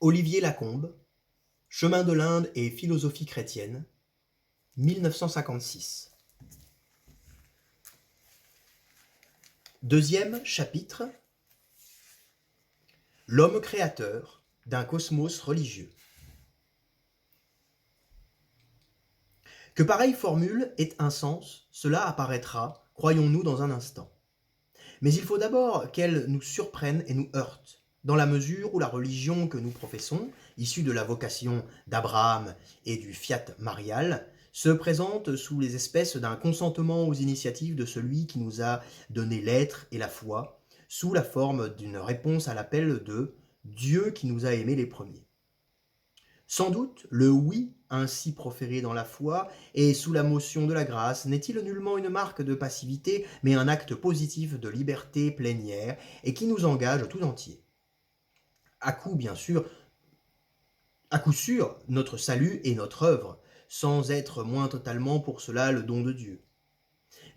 Olivier Lacombe, Chemin de l'Inde et philosophie chrétienne, 1956. Deuxième chapitre, l'homme créateur d'un cosmos religieux. Que pareille formule ait un sens, cela apparaîtra, croyons-nous, dans un instant. Mais il faut d'abord qu'elle nous surprenne et nous heurte, dans la mesure où la religion que nous professons, issue de la vocation d'Abraham et du fiat marial, se présente sous les espèces d'un consentement aux initiatives de celui qui nous a donné l'être et la foi, sous la forme d'une réponse à l'appel de Dieu qui nous a aimés les premiers. Sans doute, le oui ainsi proféré dans la foi et sous la motion de la grâce n'est-il nullement une marque de passivité, mais un acte positif de liberté plénière et qui nous engage tout entier. À coup sûr, notre salut est notre œuvre, sans être moins totalement pour cela le don de Dieu.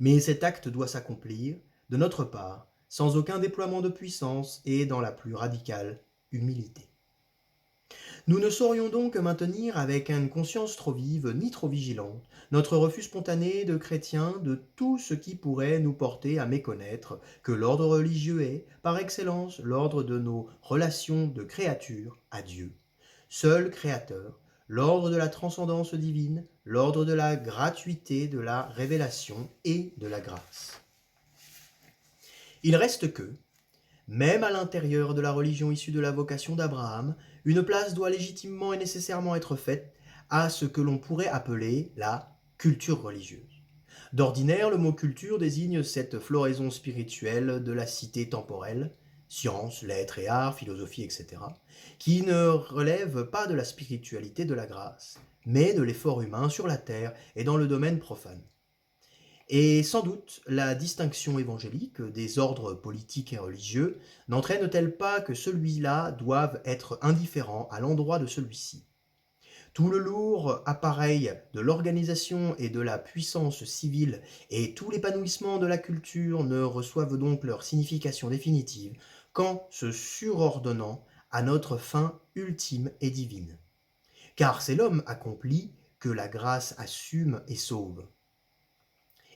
Mais cet acte doit s'accomplir, de notre part, sans aucun déploiement de puissance et dans la plus radicale humilité. Nous ne saurions donc maintenir avec une conscience trop vive ni trop vigilante notre refus spontané de chrétiens de tout ce qui pourrait nous porter à méconnaître que l'ordre religieux est, par excellence, l'ordre de nos relations de créature à Dieu, seul créateur, l'ordre de la transcendance divine, l'ordre de la gratuité, de la révélation et de la grâce. Il reste que, même à l'intérieur de la religion issue de la vocation d'Abraham, une place doit légitimement et nécessairement être faite à ce que l'on pourrait appeler la culture religieuse. D'ordinaire, le mot culture désigne cette floraison spirituelle de la cité temporelle, sciences, lettres et arts, philosophie, etc., qui ne relève pas de la spiritualité de la grâce, mais de l'effort humain sur la terre et dans le domaine profane. Et sans doute, la distinction évangélique des ordres politiques et religieux n'entraîne-t-elle pas que celui-là doive être indifférent à l'endroit de celui-ci. Tout le lourd appareil de l'organisation et de la puissance civile et tout l'épanouissement de la culture ne reçoivent donc leur signification définitive qu'en se surordonnant à notre fin ultime et divine. Car c'est l'homme accompli que la grâce assume et sauve.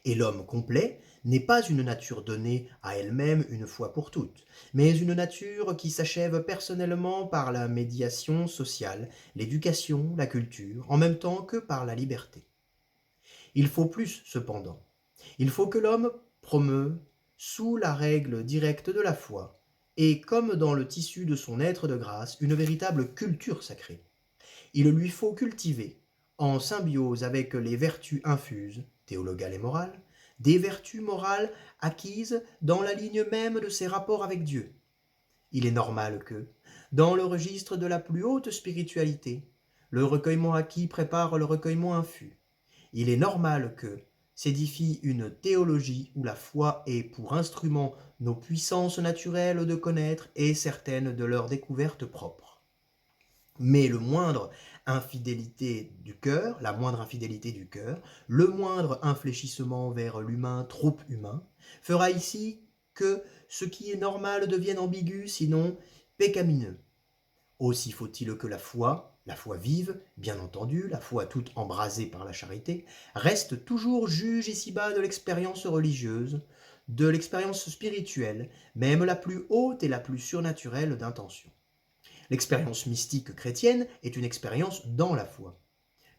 Et l'homme complet n'est pas une nature donnée à elle-même une fois pour toutes, mais une nature qui s'achève personnellement par la médiation sociale, l'éducation, la culture, en même temps que par la liberté. Il faut plus, cependant. Il faut que l'homme promeuve, sous la règle directe de la foi, et comme dans le tissu de son être de grâce, une véritable culture sacrée. Il lui faut cultiver, en symbiose avec les vertus infuses, théologales et morales, des vertus morales acquises dans la ligne même de ses rapports avec Dieu. Il est normal que, dans le registre de la plus haute spiritualité, le recueillement acquis prépare le recueillement infus. Il est normal que s'édifie une théologie où la foi est pour instrument nos puissances naturelles de connaître et certaines de leur découverte propre. Mais la moindre infidélité du cœur, le moindre infléchissement vers l'humain trop humain, fera ici que ce qui est normal devienne ambigu, sinon pécamineux. Aussi faut-il que la foi vive, bien entendu, la foi toute embrasée par la charité, reste toujours juge ici-bas de l'expérience religieuse, de l'expérience spirituelle, même la plus haute et la plus surnaturelle d'intention. L'expérience mystique chrétienne est une expérience dans la foi,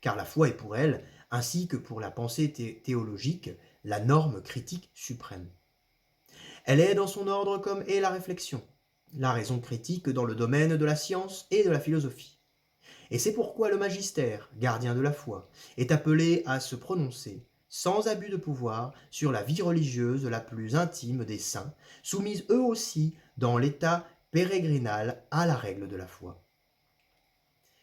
car la foi est pour elle, ainsi que pour la pensée théologique, la norme critique suprême. Elle est dans son ordre comme est la réflexion, la raison critique dans le domaine de la science et de la philosophie. Et c'est pourquoi le magistère, gardien de la foi, est appelé à se prononcer, sans abus de pouvoir, sur la vie religieuse la plus intime des saints, soumise eux aussi dans l'état pérégrinal à la règle de la foi.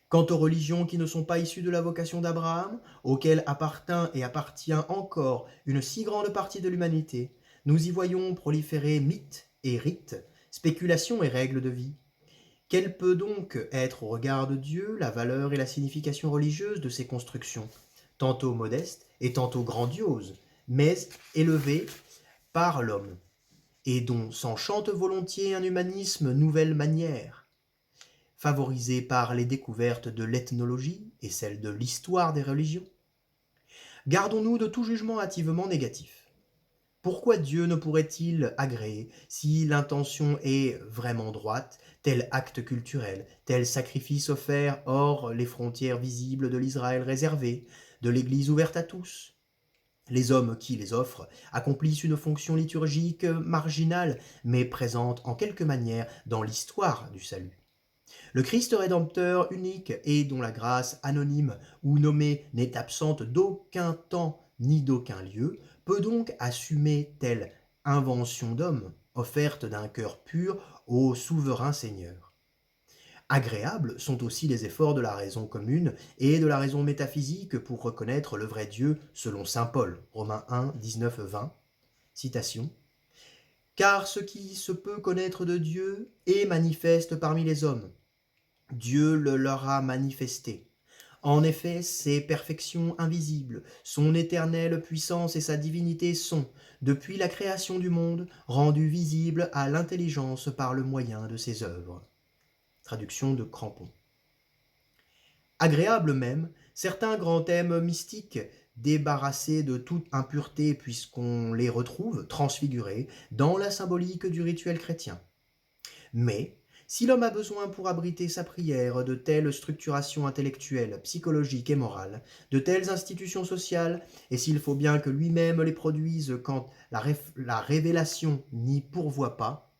Quant aux religions qui ne sont pas issues de la vocation d'Abraham, auxquelles appartient encore une si grande partie de l'humanité, nous y voyons proliférer mythes et rites, spéculations et règles de vie. Quelle peut donc être au regard de Dieu la valeur et la signification religieuse de ces constructions, tantôt modestes et tantôt grandioses, mais élevées par l'homme, et dont s'enchante volontiers un humanisme nouvelle manière, favorisée par les découvertes de l'ethnologie et celle de l'histoire des religions? Gardons-nous de tout jugement hâtivement négatif. Pourquoi Dieu ne pourrait-il agréer, si l'intention est vraiment droite, tel acte culturel, tel sacrifice offert hors les frontières visibles de l'Israël réservé, de l'Église ouverte à tous? Les hommes qui les offrent accomplissent une fonction liturgique marginale, mais présente en quelque manière dans l'histoire du salut. Le Christ rédempteur unique et dont la grâce anonyme ou nommée n'est absente d'aucun temps ni d'aucun lieu, peut donc assumer telle invention d'homme, offerte d'un cœur pur au souverain Seigneur. Agréables sont aussi les efforts de la raison commune et de la raison métaphysique pour reconnaître le vrai Dieu selon saint Paul, Romains 1, 19-20, citation. Car ce qui se peut connaître de Dieu est manifeste parmi les hommes. Dieu le leur a manifesté. En effet, ses perfections invisibles, son éternelle puissance et sa divinité sont, depuis la création du monde, rendues visibles à l'intelligence par le moyen de ses œuvres. Traduction de Crampon. Agréable même, certains grands thèmes mystiques, débarrassés de toute impureté puisqu'on les retrouve transfigurés dans la symbolique du rituel chrétien. Mais, si l'homme a besoin pour abriter sa prière de telles structurations intellectuelles, psychologiques et morales, de telles institutions sociales, et s'il faut bien que lui-même les produise quand la révélation n'y pourvoit pas,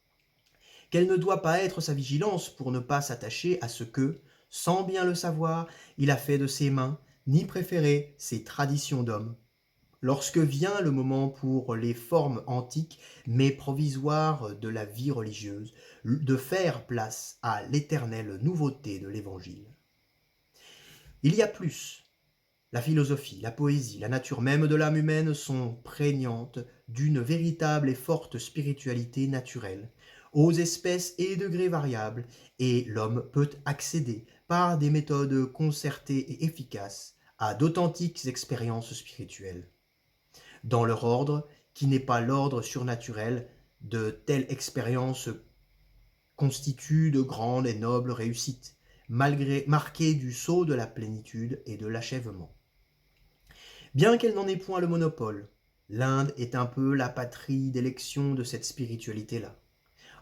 quelle ne doit pas être sa vigilance pour ne pas s'attacher à ce que, sans bien le savoir, il a fait de ses mains, ni préférer ses traditions d'homme. Lorsque vient le moment pour les formes antiques mais provisoires de la vie religieuse, de faire place à l'éternelle nouveauté de l'Évangile. Il y a plus. La philosophie, la poésie, la nature même de l'âme humaine sont prégnantes d'une véritable et forte spiritualité naturelle, aux espèces et degrés variables, et l'homme peut accéder, par des méthodes concertées et efficaces, à d'authentiques expériences spirituelles. Dans leur ordre, qui n'est pas l'ordre surnaturel, de telles expériences constituent de grandes et nobles réussites, marquées du sceau de la plénitude et de l'achèvement. Bien qu'elle n'en ait point le monopole, l'Inde est un peu la patrie d'élection de cette spiritualité-là.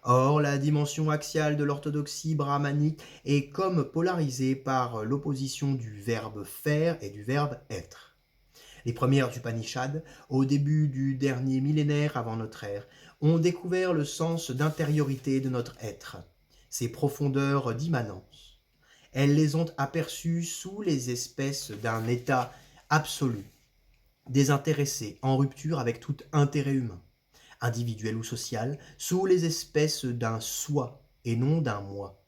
Or, la dimension axiale de l'orthodoxie brahmanique est comme polarisée par l'opposition du verbe faire et du verbe être. Les premières Upanishads, au début du dernier millénaire avant notre ère, ont découvert le sens d'intériorité de notre être, ses profondeurs d'immanence. Elles les ont aperçues sous les espèces d'un état absolu, désintéressé, en rupture avec tout intérêt humain, individuel ou social, sous les espèces d'un soi et non d'un moi.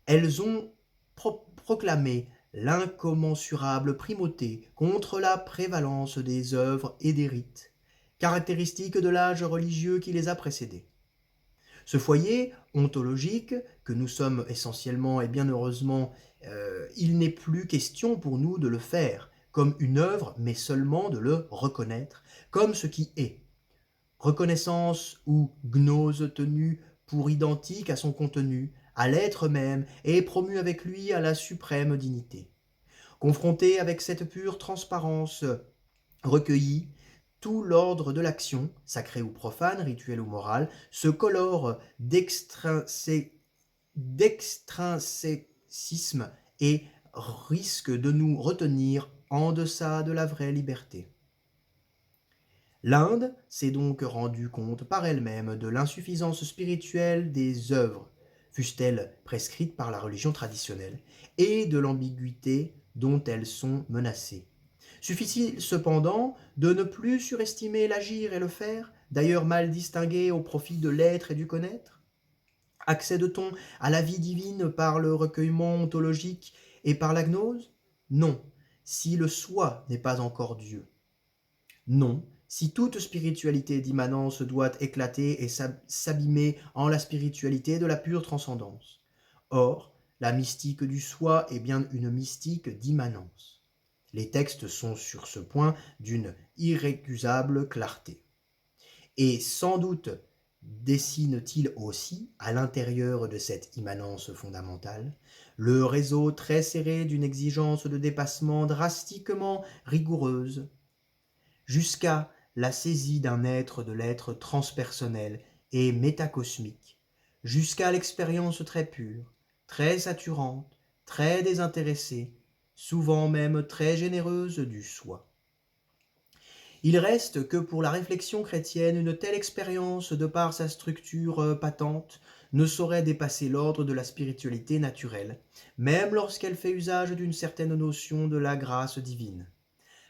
Elles ont proclamé l'incommensurable primauté contre la prévalence des œuvres et des rites, caractéristiques de l'âge religieux qui les a précédés. Ce foyer ontologique, que nous sommes essentiellement et bien heureusement, il n'est plus question pour nous de le faire comme une œuvre, mais seulement de le reconnaître comme ce qui est. Reconnaissance ou gnose tenue pour identique à son contenu, à l'être même, et promu avec lui à la suprême dignité. Confronté avec cette pure transparence recueillie, tout l'ordre de l'action, sacrée ou profane, rituelle ou morale, se colore d'extrinsècisme et risque de nous retenir en deçà de la vraie liberté. L'Inde s'est donc rendue compte par elle-même de l'insuffisance spirituelle des œuvres, fussent-elles prescrites par la religion traditionnelle, et de l'ambiguïté dont elles sont menacées. Suffit-il cependant de ne plus surestimer l'agir et le faire, d'ailleurs mal distingués au profit de l'être et du connaître? Accède-t-on à la vie divine par le recueillement ontologique et par la gnose? Non, si le soi n'est pas encore Dieu. Non, si toute spiritualité d'immanence doit éclater et s'abîmer en la spiritualité de la pure transcendance. Or, la mystique du soi est bien une mystique d'immanence. Les textes sont sur ce point d'une irrécusable clarté. Et sans doute dessine-t-il aussi, à l'intérieur de cette immanence fondamentale, le réseau très serré d'une exigence de dépassement drastiquement rigoureuse, jusqu'à la saisie d'un être de l'être transpersonnel et métacosmique, jusqu'à l'expérience très pure, très saturante, très désintéressée, souvent même très généreuse du soi. Il reste que pour la réflexion chrétienne, une telle expérience, de par sa structure patente, ne saurait dépasser l'ordre de la spiritualité naturelle, même lorsqu'elle fait usage d'une certaine notion de la grâce divine.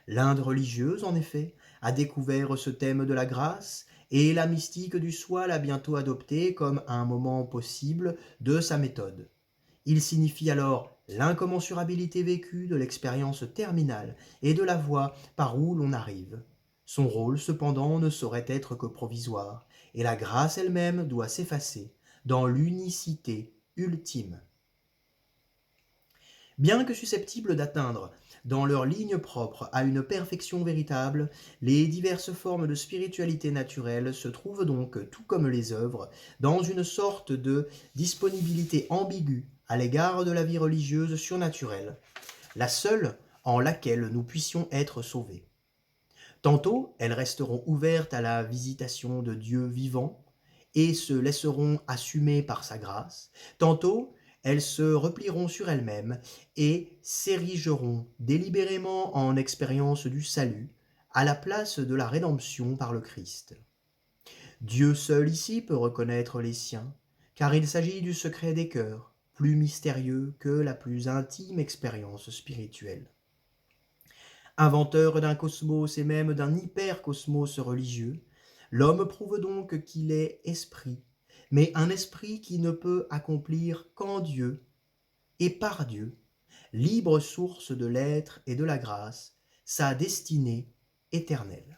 L'Inde religieuse, en effet, a découvert ce thème de la grâce, et la mystique du soi l'a bientôt adopté comme un moment possible de sa méthode. Il signifie alors l'incommensurabilité vécue de l'expérience terminale et de la voie par où l'on arrive. Son rôle, cependant, ne saurait être que provisoire, et la grâce elle-même doit s'effacer dans l'unicité ultime. Bien que susceptibles d'atteindre, dans leur ligne propre, à une perfection véritable, les diverses formes de spiritualité naturelle se trouvent donc, tout comme les œuvres, dans une sorte de disponibilité ambiguë à l'égard de la vie religieuse surnaturelle, la seule en laquelle nous puissions être sauvés. Tantôt, elles resteront ouvertes à la visitation de Dieu vivant et se laisseront assumer par sa grâce. Tantôt, elles se replieront sur elles-mêmes et s'érigeront délibérément en expérience du salut, à la place de la rédemption par le Christ. Dieu seul ici peut reconnaître les siens, car il s'agit du secret des cœurs, plus mystérieux que la plus intime expérience spirituelle. Inventeur d'un cosmos et même d'un hypercosmos religieux, l'homme prouve donc qu'il est esprit, mais un esprit qui ne peut accomplir qu'en Dieu et par Dieu, libre source de l'être et de la grâce, sa destinée éternelle.